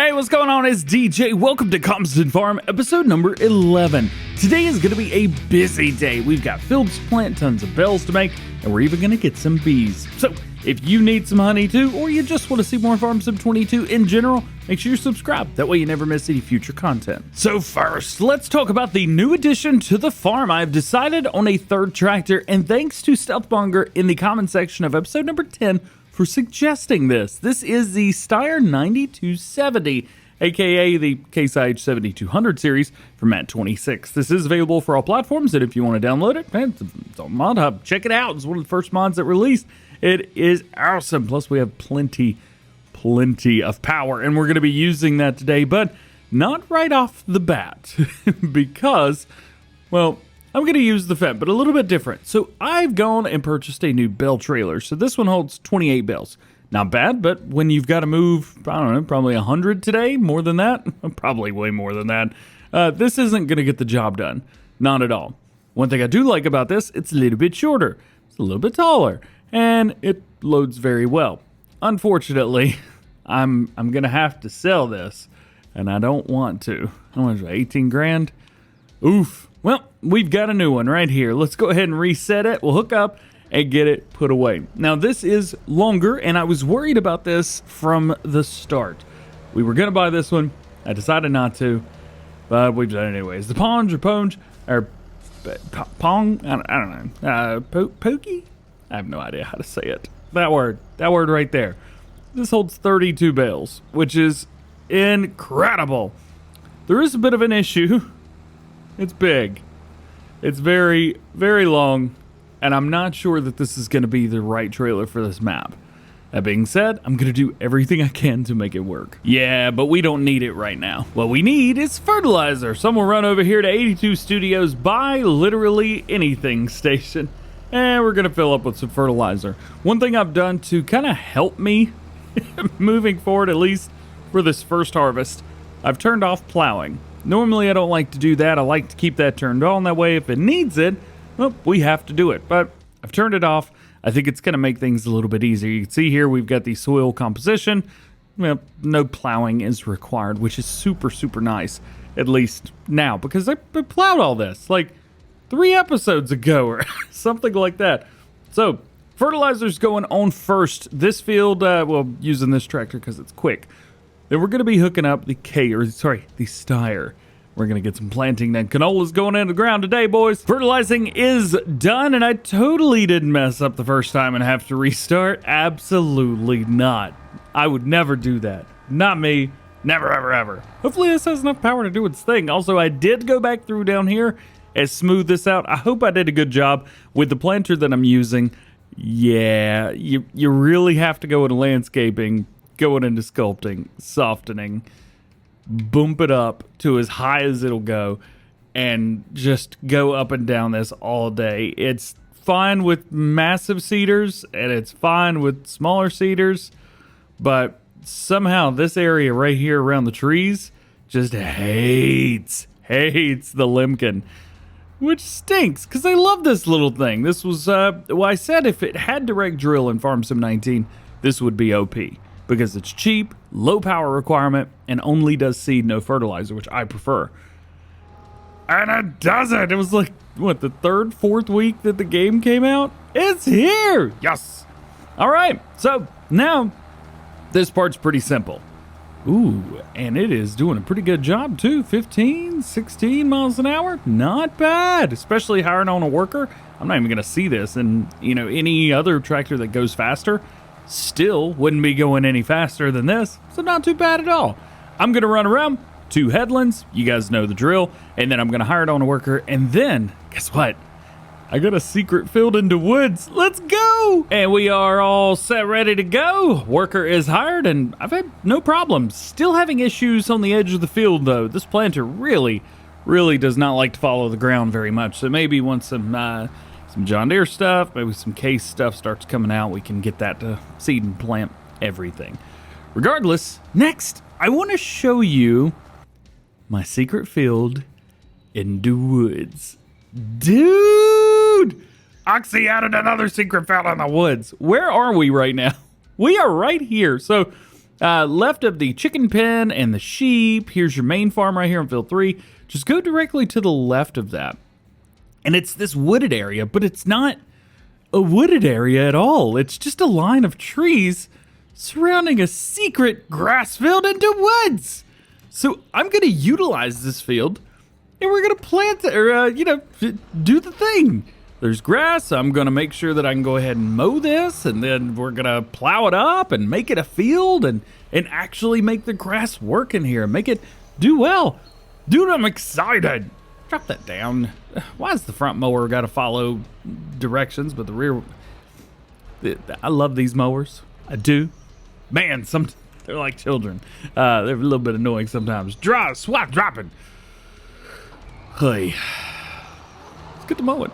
Hey, what's going on? It's DJ. Welcome to Calmsden Farm, episode number 11. Today is going to be a busy day. We've got fields to plant, tons of bells to make, and we're even going to get some bees. So, if you need some honey too, or you just want to see more Farm Sim 22 in general, make sure you subscribe. That way you never miss any future content. So first, let's talk about the new addition to the farm. I've decided on a third tractor, and thanks to Stealthmonger in the comment section of episode number 10 for suggesting this. This is the Steyr 9270, aka the Case IH 7200 series from Mat 26. This is available for all platforms, and if you want to download it, it's on Mod Hub. Check it out. It's one of the first mods that released. It is awesome. Plus, we have plenty of power, and we're going to be using that today, but not right off the bat because, well, I'm going to use the Fendt, but a little bit different. So I've gone and purchased a new bell trailer. So this one holds 28 bells. Not bad, but when you've got to move, I don't know, probably 100 today, more than that, probably way more than that, this isn't going to get the job done. Not at all. One thing I do like about this, it's a little bit shorter. It's a little bit taller, and it loads very well. Unfortunately, I'm going to have to sell this, and I don't want to. How much? 18 grand? Oof. Well, we've got a new one right here. Let's go ahead and reset it. We'll hook up and get it put away. Now, this is longer, and I was worried about this from the start. We were going to buy this one. I decided not to, but we've done it anyways. The Pong, I don't know. Pokey? I have no idea how to say it. That word right there. This holds 32 bales, which is incredible. There is a bit of an issue. It's big. It's very, very long, and I'm not sure that this is going to be the right trailer for this map. That being said, I'm going to do everything I can to make it work. Yeah, but we don't need it right now. What we need is fertilizer. So I'm going to run over here to 82 Studios, buy literally anything station, and we're going to fill up with some fertilizer. One thing I've done to kind of help me moving forward, at least for this first harvest, I've turned off plowing. Normally, I don't like to do that. I like to keep that turned on. That way, if it needs it, well, we have to do it. But I've turned it off. I think it's going to make things a little bit easier. You can see here we've got the soil composition. Well, no plowing is required, which is super, super nice, at least now, because I plowed all this like 3 episodes ago or something like that. So, fertilizer's going on first. This field, well, using this tractor because it's quick. Then we're going to be hooking up the Steyr. We're going to get some planting done. Canola's going into the ground today, boys. Fertilizing is done, and I totally didn't mess up the first time and have to restart. Absolutely not. I would never do that. Not me. Never, ever, ever. Hopefully this has enough power to do its thing. Also, I did go back through down here and smooth this out. I hope I did a good job with the planter that I'm using. Yeah, you really have to go into landscaping, going into sculpting, softening, bump it up to as high as it'll go, and just go up and down this all day. It's fine with massive cedars, and it's fine with smaller cedars, but somehow this area right here around the trees just hates the limpkin, which stinks, because I love this little thing. This was, well, I said if it had direct drill in Farm Sim 19, this would be OP. Because it's cheap, low power requirement, and only does seed, no fertilizer, which I prefer. And it does it! It was like, what, the 3rd, 4th week that the game came out? It's here! Yes! Alright, so now, this part's pretty simple. Ooh, and it is doing a pretty good job too. 15, 16 miles an hour? Not bad! Especially hiring on a worker. I'm not even going to see this in, any other tractor that goes faster. Still wouldn't be going any faster than this, so not too bad at all. I'm going to run around 2 headlands, you guys know the drill, and then I'm going to hire it on a worker, and then, guess what? I got a secret field into woods. Let's go! And we are all set, ready to go. Worker is hired, and I've had no problems. Still having issues on the edge of the field, though. This planter really does not like to follow the ground very much, so maybe once some John Deere stuff, maybe some Case stuff starts coming out, we can get that to seed and plant everything. Regardless, next, I want to show you my secret field in the woods. Dude! Oxy added another secret field in the woods. Where are we right now? We are right here. So Left of the chicken pen and the sheep, here's your main farm right here in field 3. Just go directly to the left of that. And it's this wooded area, but it's not a wooded area at all. It's just a line of trees surrounding a secret grass field into woods. So I'm going to utilize this field, and we're going to plant, or, do the thing. There's grass. I'm going to make sure that I can go ahead and mow this, and then we're going to plow it up and make it a field and actually make the grass work in here. Make it do well. Dude, I'm excited. Drop that down. Why has the front mower got to follow directions, but the rear... I love these mowers. I do. Man, they're like children. They're a little bit annoying sometimes. Swap dropping. Hey. Let's get to mowing.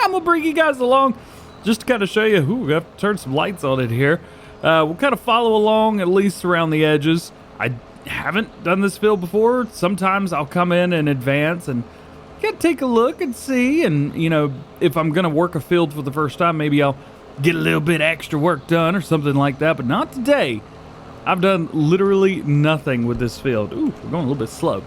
I'm going to bring you guys along just to kind of show you. We have to turn some lights on it here. We'll kind of follow along, at least around the edges. I haven't done this field before. Sometimes I'll come in advance and take a look and see. And, if I'm going to work a field for the first time, maybe I'll get a little bit extra work done or something like that. But not today. I've done literally nothing with this field. Ooh, we're going a little bit slow.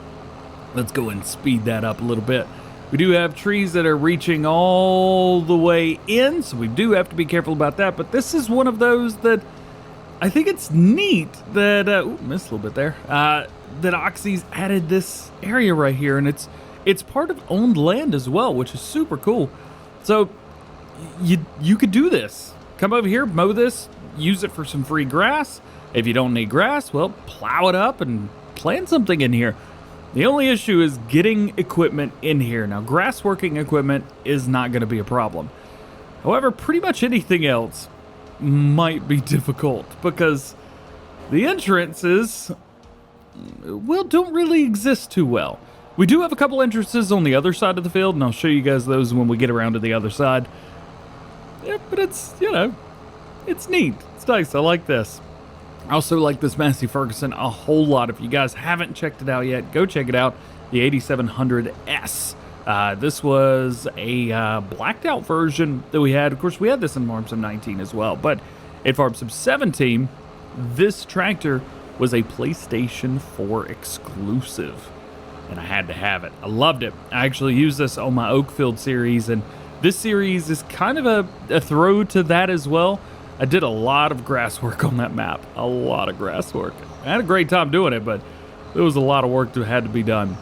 Let's go and speed that up a little bit. We do have trees that are reaching all the way in, so we do have to be careful about that. But this is one of those that I think it's neat that, missed a little bit there, that Oxy's added this area right here, and it's part of owned land as well, which is super cool. So you could do this. Come over here, mow this, use it for some free grass. If you don't need grass, well, plow it up and plant something in here. The only issue is getting equipment in here. Now, grass working equipment is not going to be a problem. However, pretty much anything else might be difficult because the entrances, well, don't really exist too well. We do have a couple entrances on the other side of the field, and I'll show you guys those when we get around to the other side. Yeah, but it's, it's neat. It's nice. I like this. I also like this Massey Ferguson a whole lot. If you guys haven't checked it out yet, go check it out. The 8700S. This was a blacked out version that we had. Of course, we had this in Farm Sim 19 as well. But in Farm Sim 17, this tractor was a PlayStation 4 exclusive. And I had to have it. I loved it. I actually used this on my Oakfield series. And this series is kind of a throw to that as well. I did a lot of grass work on that map. A lot of grass work. I had a great time doing it, but there was a lot of work that had to be done.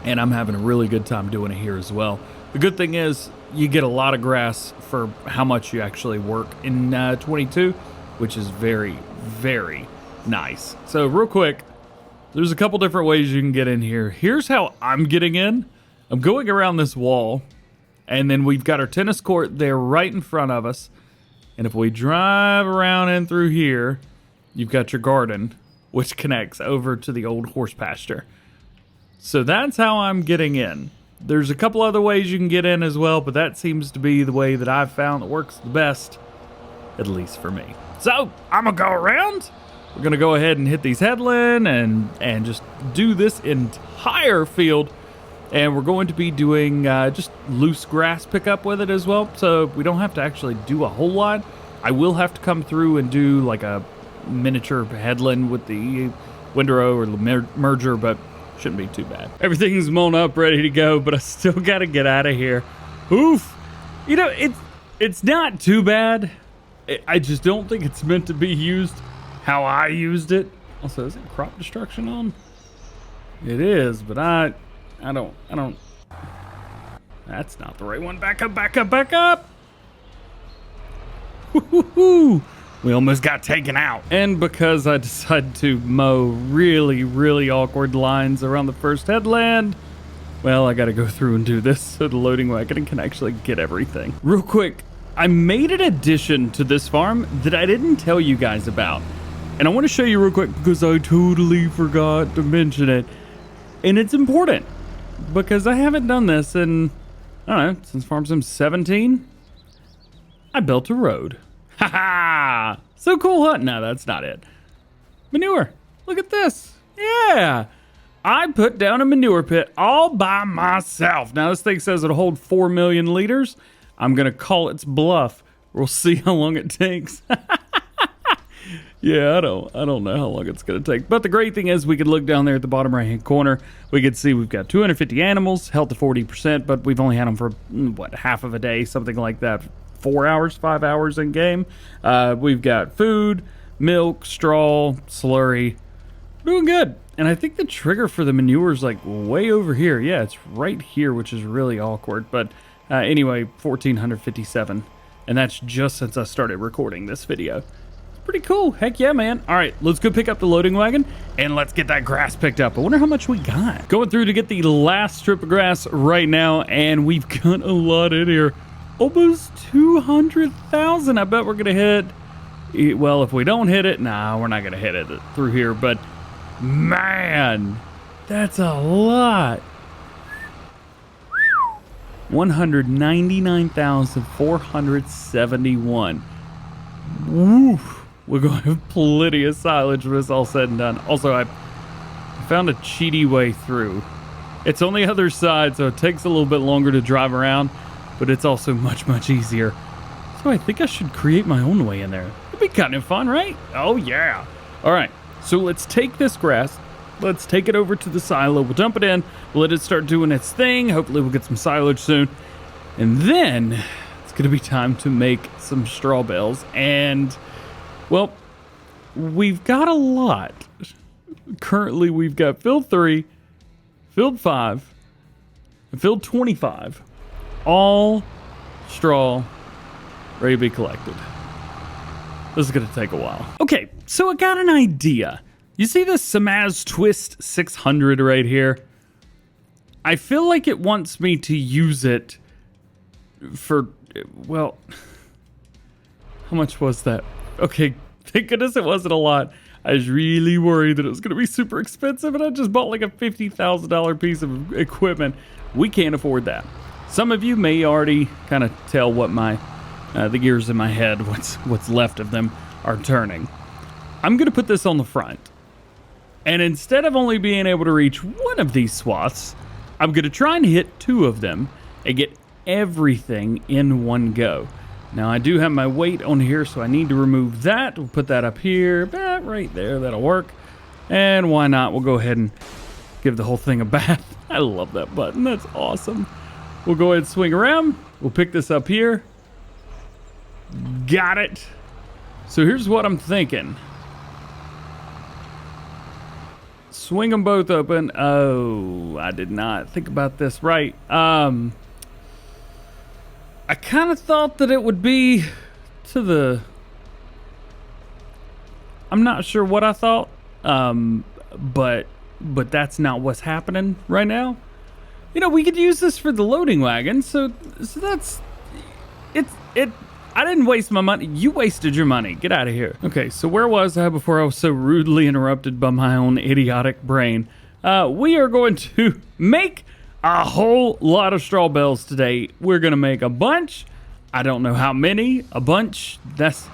And I'm having a really good time doing it here as well. The good thing is you get a lot of grass for how much you actually work in 22, which is very, very nice. So real quick, there's a couple different ways you can get in here. Here's how I'm getting in. I'm going around this wall, and then we've got our tennis court there right in front of us. And if we drive around in through here, you've got your garden, which connects over to the old horse pasture. So that's how I'm getting in. There's a couple other ways you can get in as well, but that seems to be the way that I've found that works the best, at least for me. So I'm gonna go around. We're gonna go ahead and hit these headland and just do this entire field. And we're going to be doing just loose grass pickup with it as well. So we don't have to actually do a whole lot. I will have to come through and do like a miniature headland with the windrow or the merger, but shouldn't be too bad. Everything's mown up, ready to go, but I still got to get out of here. Oof. It's not too bad. I just don't think it's meant to be used how I used it. Also, is it crop destruction on? It is, but I don't. That's not the right one. Back up, back up, back up. Woo-hoo-hoo. We almost got taken out. And because I decided to mow really, really awkward lines around the first headland, well, I got to go through and do this so the loading wagon can actually get everything. Real quick, I made an addition to this farm that I didn't tell you guys about. And I want to show you real quick because I totally forgot to mention it. And it's important because I haven't done this in, I don't know, since Farm Sim 17. I built a road. Ha ha! So cool, huh? No, that's not it. Manure. Look at this. Yeah. I put down a manure pit all by myself. Now, this thing says it'll hold 4 million liters. I'm going to call its bluff. We'll see how long it takes. Yeah, I don't know how long it's gonna take. But the great thing is we could look down there at the bottom right hand corner. We could see we've got 250 animals, health to 40%, but we've only had them for what, half of a day, something like that. 4 hours, 5 hours in game. We've got food, milk, straw, slurry. Doing good. And I think the trigger for the manure is like way over here. Yeah, it's right here, which is really awkward. But anyway, 1457. And that's just since I started recording this video. Pretty cool. Heck yeah, man. All right, let's go pick up the loading wagon and let's get that grass picked up. I wonder how much we got. Going through to get the last strip of grass right now, and we've got a lot in here. Almost 200,000. I bet we're gonna hit. Well, if we don't hit it, nah, we're not gonna hit it through here. But man, that's a lot. 199,471. Woof. We're going to have plenty of silage when it's all said and done. Also, I found a cheaty way through. It's on the other side, so it takes a little bit longer to drive around, but it's also much, much easier. So I think I should create my own way in there. It'd be kind of fun, right? Oh, yeah. All right, so let's take this grass. Let's take it over to the silo. We'll dump it in. We'll let it start doing its thing. Hopefully we'll get some silage soon. And then it's going to be time to make some straw bales. And, well, we've got a lot. Currently, we've got field 3, field 5, and field 25. All straw ready to be collected. This is going to take a while. Okay, so I got an idea. You see this Samaz Twist 600 right here? I feel like it wants me to use it for, well, how much was that? Okay, thank goodness it wasn't a lot. I was really worried that it was going to be super expensive, and I just bought like a $50,000 piece of equipment. We can't afford that. Some of you may already kind of tell what the gears in my head, what's left of them, are turning. I'm going to put this on the front. And instead of only being able to reach one of these swaths, I'm going to try and hit 2 of them and get everything in one go. Now, I do have my weight on here, so I need to remove that. We'll put that up here, right there. That'll work. And why not? We'll go ahead and give the whole thing a bath. I love that button. That's awesome. We'll go ahead and swing around. We'll pick this up here. Got it. So here's what I'm thinking. Swing them both open. Oh, I did not think about this right. I kind of thought that it would be to the... I'm not sure what I thought, but that's not what's happening right now. You know, we could use this for the loading wagon, so that's... I didn't waste my money. You wasted your money. Get out of here. Okay, so where was I before I was so rudely interrupted by my own idiotic brain? We are going to make a whole lot of straw bales today. We're going to make a bunch. I don't know how many. A bunch. That's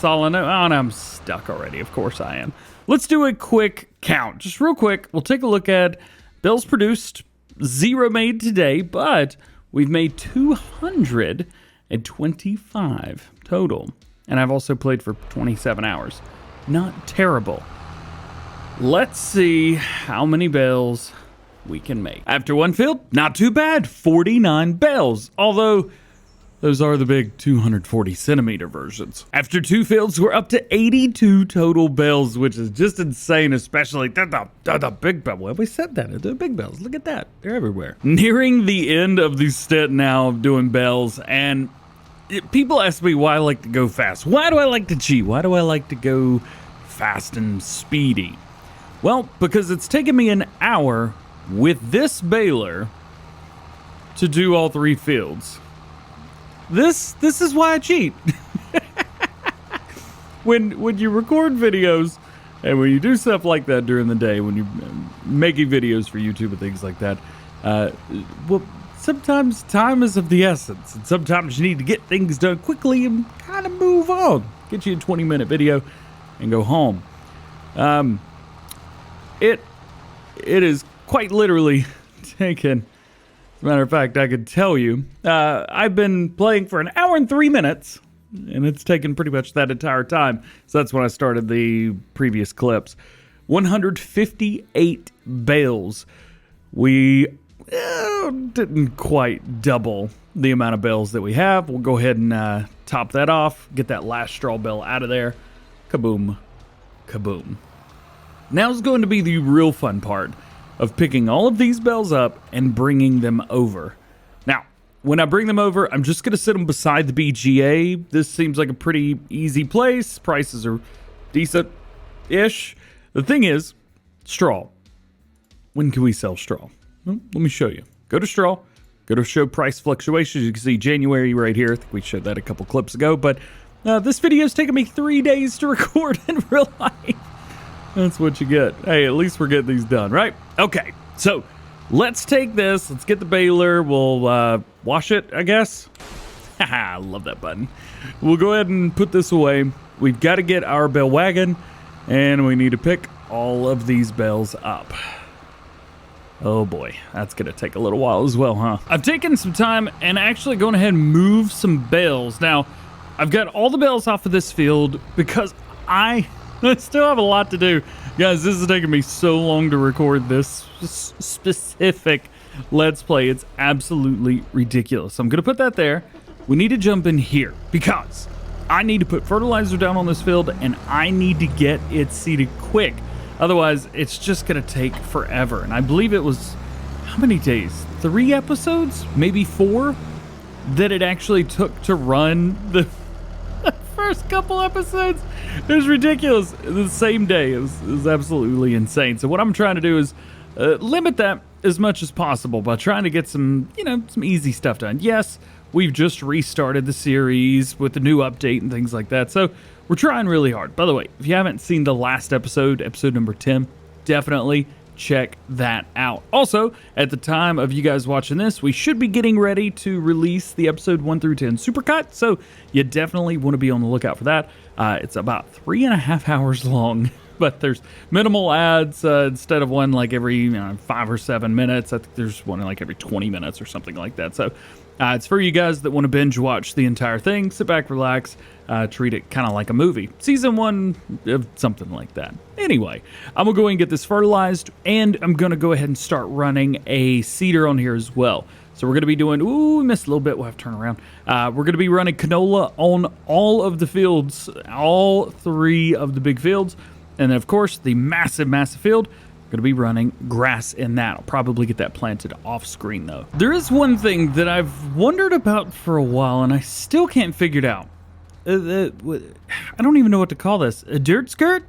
all I know. Oh, and I'm stuck already. Of course I am. Let's do a quick count. Just real quick. We'll take a look at bales produced. 0 made today, but we've made 225 total. And I've also played for 27 hours. Not terrible. Let's see how many bales we can make. After one field, not too bad. 49 bales. Although, those are the big 240 centimeter versions. After 2 fields, we're up to 82 total bales, which is just insane, especially the big bales. Well, we said that, the big bales. Look at that. They're everywhere. Nearing the end of the stint now of doing bales, and people ask me why I like to go fast. Why do I like to cheat? Why do I like to go fast and speedy? Well, because it's taken me an hour with this baler to do all 3 fields. This is why I cheat. When you record videos and when you do stuff like that during the day, when you're making videos for YouTube and things like that, well, sometimes time is of the essence, and sometimes you need to get things done quickly and kind of move on. Get you a 20-minute video and go home. It is quite literally taken. As a matter of fact, I could tell you, I've been playing for an hour and 3 minutes, and it's taken pretty much that entire time. So that's when I started the previous clips. 158 bales. We didn't quite double the amount of bales that we have. We'll go ahead and top that off, get that last straw bale out of there. Kaboom, kaboom. Now's going to be the real fun part of picking all of these bales up and bringing them over. Now, when I bring them over, I'm just going to sit them beside the BGA. This seems like a pretty easy place. Prices are decent-ish. The thing is, straw. When can we sell straw? Well, let me show you. Go to straw. Go to show price fluctuations. You can see January right here. I think we showed that a couple clips ago. But this video is taking me 3 days to record in real life. That's what you get. Hey, at least we're getting these done, right? Okay, so let's take this. Let's get the baler. We'll wash it, I guess. Haha, I love that button. We'll go ahead and put this away. We've got to get our bale wagon, and we need to pick all of these bales up. Oh boy, that's going to take a little while as well, huh? I've taken some time and actually gone ahead and moved some bales. Now, I've got all the bales off of this field because I still have a lot to do. Guys, this is taking me so long to record this specific Let's Play. It's absolutely ridiculous. I'm going to put that there. We need to jump in here because I need to put fertilizer down on this field and I need to get it seeded quick. Otherwise, it's just going to take forever. And I believe it was, how many days? 3 episodes? Maybe 4? That it actually took to run the first couple episodes. It was ridiculous. The same day. It was absolutely insane. So what I'm trying to do is limit that as much as possible by trying to get some, some easy stuff done. Yes, we've just restarted the series with the new update and things like that. So we're trying really hard. By the way, if you haven't seen the last episode, episode number 10, definitely check that out. Also, at the time of you guys watching this, we should be getting ready to release the episode 1 through 10 supercut, so you definitely want to be on the lookout for that. It's about 3.5 hours long, but there's minimal ads instead of one like every 5 or 7 minutes. I think there's one like every 20 minutes or something like that. So it's for you guys that want to binge watch the entire thing. Sit back, relax, treat it kind of like a movie. Season 1 of something like that. Anyway, I'm going to go ahead and get this fertilized, and I'm going to go ahead and start running a seeder on here as well. So we're going to be doing, we missed a little bit, we'll have to turn around. We're going to be running canola on all of the fields, all 3 of the big fields. And then, of course, the massive, massive field, going to be running grass in that. I'll probably get that planted off screen, though. There is one thing that I've wondered about for a while, and I still can't figure it out. I don't even know what to call this. A dirt skirt?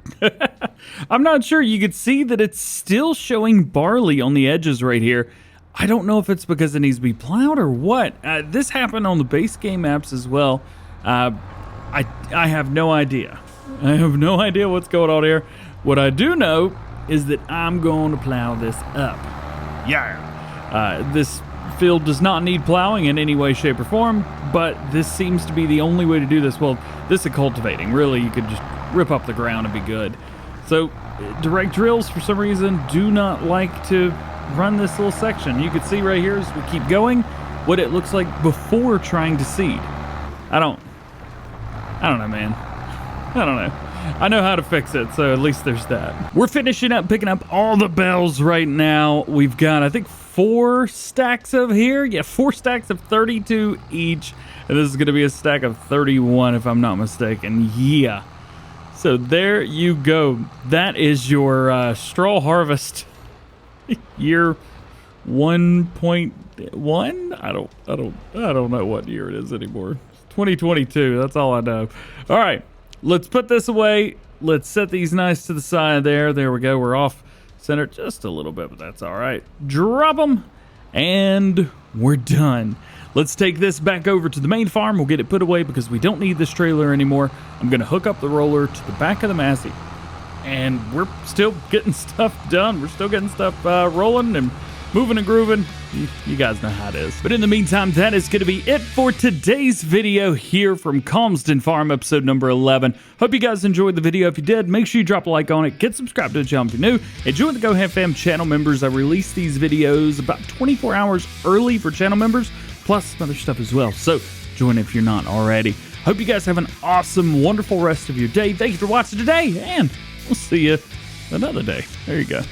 I'm not sure. You can see that it's still showing barley on the edges right here. I don't know if it's because it needs to be plowed or what. This happened on the base game apps as well. I have no idea. I have no idea what's going on here. What I do know is that I'm going to plow this up. Yeah. This field does not need plowing in any way, shape, or form, but this seems to be the only way to do this. Well, this is cultivating. Really, you could just rip up the ground and be good. So, direct drills, for some reason, do not like to run this little section. You can see right here as we keep going what it looks like before trying to seed. I don't know, man. I don't know. I know how to fix it, so at least there's that. We're finishing up, picking up all the bells right now. We've got, I think, 4 stacks of here. Yeah, 4 stacks of 32 each. And this is going to be a stack of 31, if I'm not mistaken. Yeah. So there you go. That is your straw harvest year 1.1. I don't know what year it is anymore. 2022. That's all I know. All right. Let's put this away. Let's set these nice to the side there. There we go. We're off center just a little bit, but that's all right. Drop them, and we're done. Let's take this back over to the main farm. We'll get it put away because we don't need this trailer anymore. I'm going to hook up the roller to the back of the Massey, and we're still getting stuff done. We're still getting stuff rolling and moving and grooving. You guys know how it is. But in the meantime, that is going to be it for today's video here from Calmsden Farm, episode number 11. Hope you guys enjoyed the video. If you did, make sure you drop a like on it. Get subscribed to the channel if you're new. And join the DjGoHam fam channel members. I release these videos about 24 hours early for channel members, plus some other stuff as well. So join if you're not already. Hope you guys have an awesome, wonderful rest of your day. Thank you for watching today, and we'll see you another day. There you go.